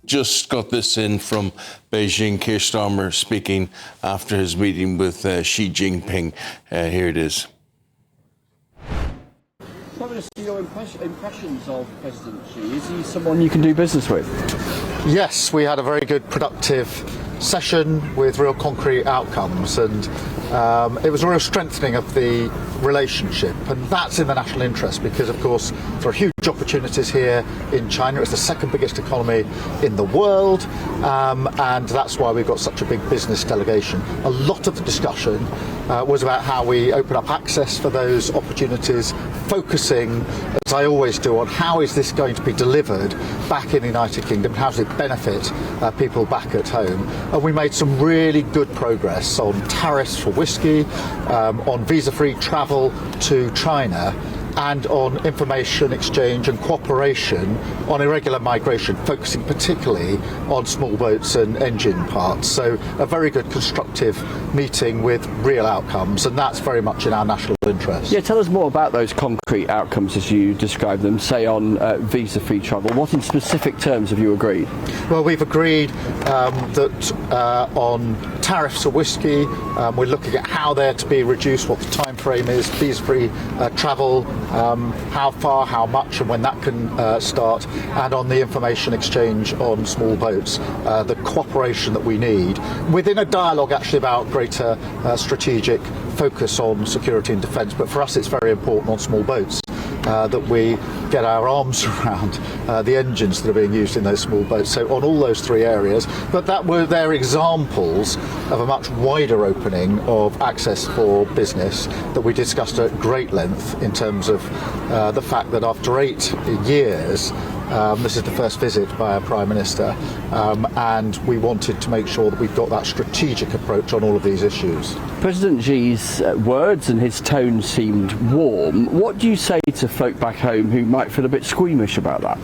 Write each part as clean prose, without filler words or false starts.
just got this in from Beijing. Keir Starmer speaking after his meeting with Xi Jinping. Here it is. Your impressions of President Xi, is he someone you can do business with? Yes, we had a very good, productive session with real concrete outcomes, and it was a real strengthening of the relationship, and that's in the national interest because, of course, there are huge opportunities here in China. It's the second biggest economy in the world, and that's why we've got such a big business delegation. A lot of the discussion was about how we open up access for those opportunities, focusing, as I always do, on how is this going to be delivered back in the United Kingdom, how does it benefit people back at home. And we made some really good progress on tariffs for whisky, on visa-free travel to China, and on information exchange and cooperation on irregular migration, focusing particularly on small boats and engine parts. So a very good constructive meeting with real outcomes, and that's very much in our national interest. Yeah, tell us more about those concrete outcomes as you describe them, say on visa-free travel. What in specific terms have you agreed? Well, we've agreed that on tariffs for whisky, we're looking at how they're to be reduced, what the time frame is, visa-free travel, how far, how much, and when that can start, and on the information exchange on small boats, the cooperation that we need within a dialogue actually about greater strategic focus on security and defence. But for us it's very important on small boats that we get our arms around the engines that are being used in those small boats. So on all those three areas, but they're examples of a much wider opening of access for business that we discussed at great length in terms of the fact that after 8 years, this is the first visit by our Prime Minister, and we wanted to make sure that we've got that strategic approach on all of these issues. President Xi's words and his tone seemed warm. What do you say to folk back home who might feel a bit squeamish about that?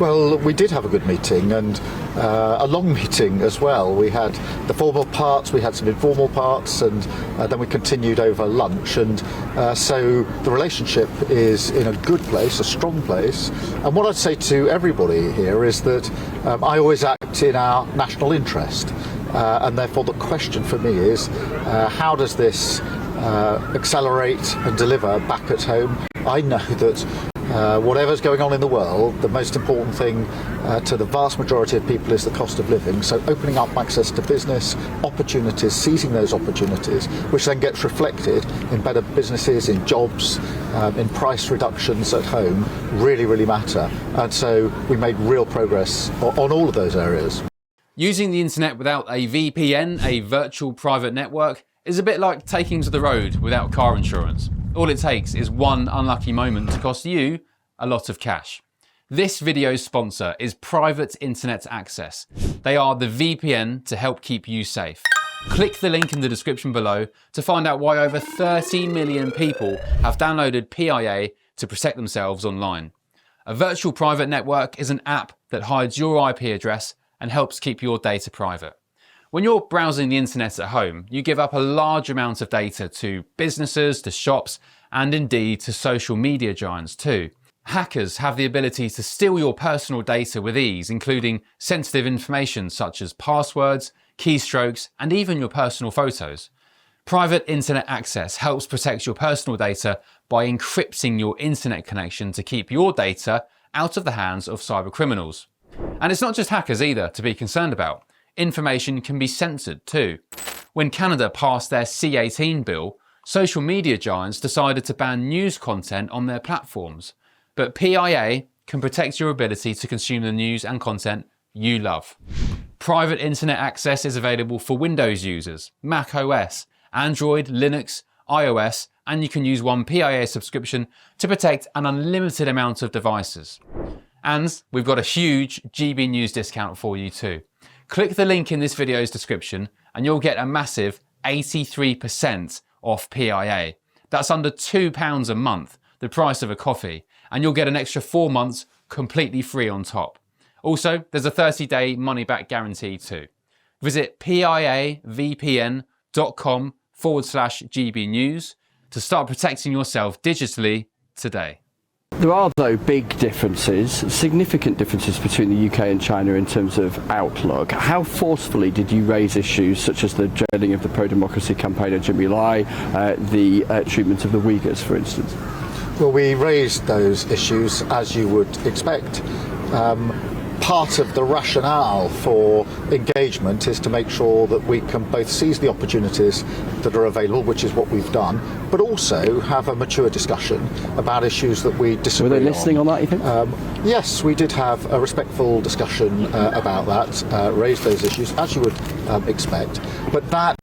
Well, we did have a good meeting, and a long meeting as well. We had the formal parts, we had some informal parts, and then we continued over lunch, and so the relationship is in a good place, a strong place. And what I'd say to everybody here is that I always act in our national interest, and therefore the question for me is how does this accelerate and deliver back at home? I know that whatever's going on in the world, the most important thing to the vast majority of people is the cost of living. So opening up access to business, opportunities, seizing those opportunities, which then gets reflected in better businesses, in jobs, in price reductions at home, really, really matter. And so we made real progress on all of those areas. Using the internet without a VPN, a virtual private network, is a bit like taking to the road without car insurance. All it takes is one unlucky moment to cost you a lot of cash. This video's sponsor is Private Internet Access. They are the VPN to help keep you safe. Click the link in the description below to find out why over 30 million people have downloaded PIA to protect themselves online. A virtual private network is an app that hides your IP address and helps keep your data private. When you're browsing the internet at home, you give up a large amount of data to businesses, to shops, and indeed to social media giants too. Hackers have the ability to steal your personal data with ease, including sensitive information such as passwords, keystrokes, and even your personal photos. Private Internet Access helps protect your personal data by encrypting your internet connection to keep your data out of the hands of cyber criminals. And it's not just hackers either to be concerned about. Information can be censored too. When Canada passed their C-18 bill, social media giants decided to ban news content on their platforms. But PIA can protect your ability to consume the news and content you love. Private Internet Access is available for Windows users, Mac OS, Android, Linux, iOS, and you can use one PIA subscription to protect an unlimited amount of devices. And we've got a huge GB News discount for you too. Click the link in this video's description and you'll get a massive 83% off PIA. That's under £2 a month, the price of a coffee, and you'll get an extra 4 months completely free on top. Also, there's a 30-day money-back guarantee too. Visit piavpn.com/GB News to start protecting yourself digitally today. There are, though, big differences, significant differences between the UK and China in terms of outlook. How forcefully did you raise issues such as the jailing of the pro-democracy campaigner Jimmy Lai, the treatment of the Uyghurs, for instance? Well, we raised those issues as you would expect. Part of the rationale for engagement is to make sure that we can both seize the opportunities that are available, which is what we've done, but also have a mature discussion about issues that we disagree on. Were they listening on that, you think? Yes, we did have a respectful discussion about that, raised those issues, as you would expect. But that,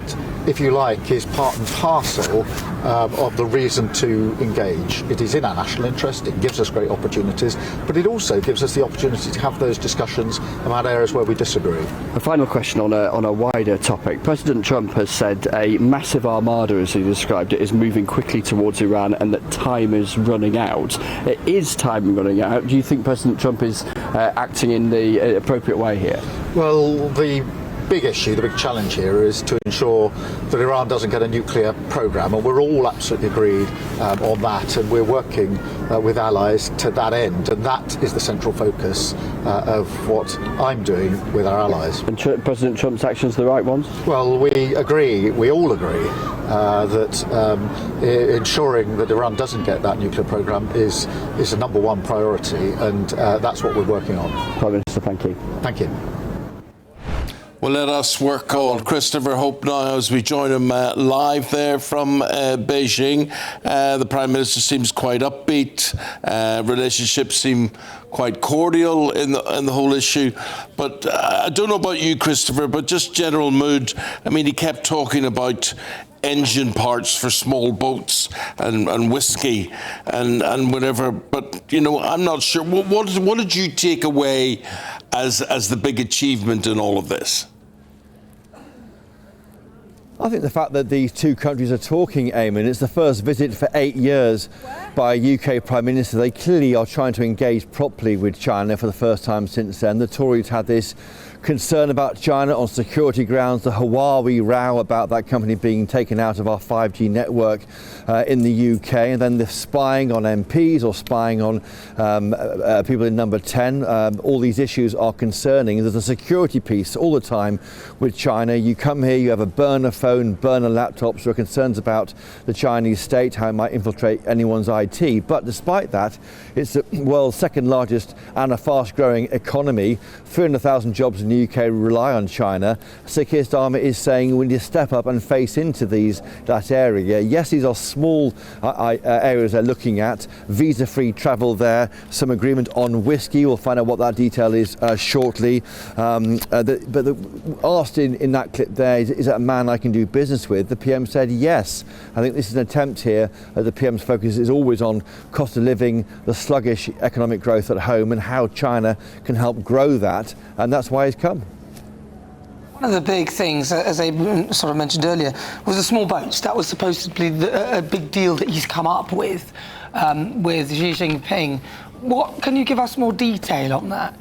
if you like, is part and parcel of the reason to engage. It is in our national interest, it gives us great opportunities, but it also gives us the opportunity to have those discussions about areas where we disagree. A final question on a wider topic. President Trump has said a massive armada, as he described it, is moving quickly towards Iran and that time is running out. Is time running out? Do you think President Trump is acting in the appropriate way here? Well, the big issue, the big challenge here is to ensure that Iran doesn't get a nuclear program, and we're all absolutely agreed on that, and we're working with allies to that end, and that is the central focus of what I'm doing with our allies. And President Trump's actions the right ones? Well, we all agree that ensuring that Iran doesn't get that nuclear program is the number one priority, and that's what we're working on. Prime Minister, thank you. Thank you. Well, let us work on Christopher Hope now as we join him live there from Beijing. The Prime Minister seems quite upbeat. Relationships seem quite cordial in the whole issue. But I don't know about you, Christopher, but just general mood. I mean, he kept talking about engine parts for small boats and whiskey and whatever. But, you know, I'm not sure. What did you take away as the big achievement in all of this? I think the fact that these two countries are talking, Eamon, it's the first visit for 8 years by a UK Prime Minister. They clearly are trying to engage properly with China for the first time since then. The Tories had this concern about China on security grounds, the Huawei row about that company being taken out of our 5G network in the UK, and then the spying on MPs or spying on people in number 10. All these issues are concerning. There's a security piece all the time with China. You come here, you have a burner phone, burner laptops. There are concerns about the Chinese state, how it might infiltrate anyone's IT. But despite that, it's the world's second largest and a fast growing economy. 300,000 jobs in the UK rely on China. So Keir Starmer is saying we need to step up and face into that area. Yes, these are small areas they're looking at. Visa-free travel there, some agreement on whiskey. We'll find out what that detail is shortly. Asked in that clip there, is that a man I can do business with? The PM said yes. I think this is an attempt here. The PM's focus is always on cost of living, the sluggish economic growth at home, and how China can help grow that. And that's why he's come. One of the big things, as I sort of mentioned earlier, was the small boats. That was supposed to be a big deal that he's come up with Xi Jinping. Can you give us more detail on that?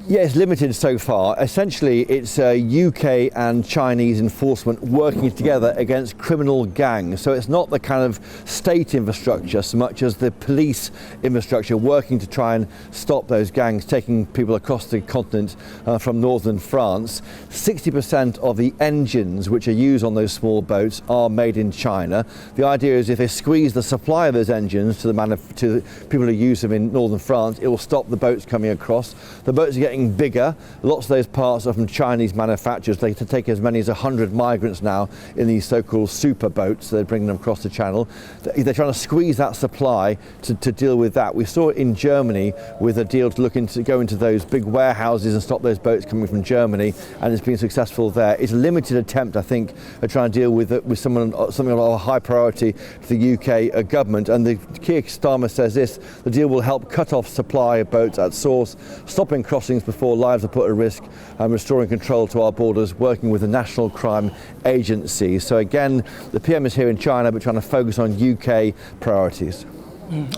Yeah, it's limited so far. Essentially, it's UK and Chinese enforcement working together against criminal gangs. So it's not the kind of state infrastructure so much as the police infrastructure working to try and stop those gangs taking people across the continent from northern France. 60% of the engines which are used on those small boats are made in China. The idea is if they squeeze the supply of those engines to the people who use them in northern France, it will stop the boats coming across. The boats are getting bigger. Lots of those parts are from Chinese manufacturers. They take as many as 100 migrants now in these so-called super boats. They're bringing them across the channel. They're trying to squeeze that supply to deal with that. We saw it in Germany with a deal to go into those big warehouses and stop those boats coming from Germany, and it's been successful there. It's a limited attempt, I think, at trying to deal with something of a high priority to the UK government. And the Keir Starmer says this: the deal will help cut off supply of boats at source, stopping crossings before lives are put at risk, and restoring control to our borders, working with the National Crime Agency. So again, the PM is here in China, but trying to focus on UK priorities.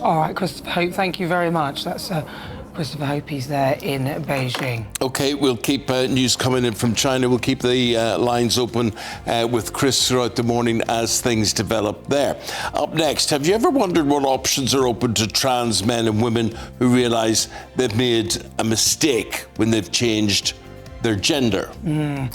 All right, Christopher Hope, thank you very much. That's Christopher, hope he's there in Beijing. Okay, we'll keep news coming in from China. We'll keep the lines open with Chris throughout the morning as things develop there. Up next, have you ever wondered what options are open to trans men and women who realise they've made a mistake when they've changed their gender? Well,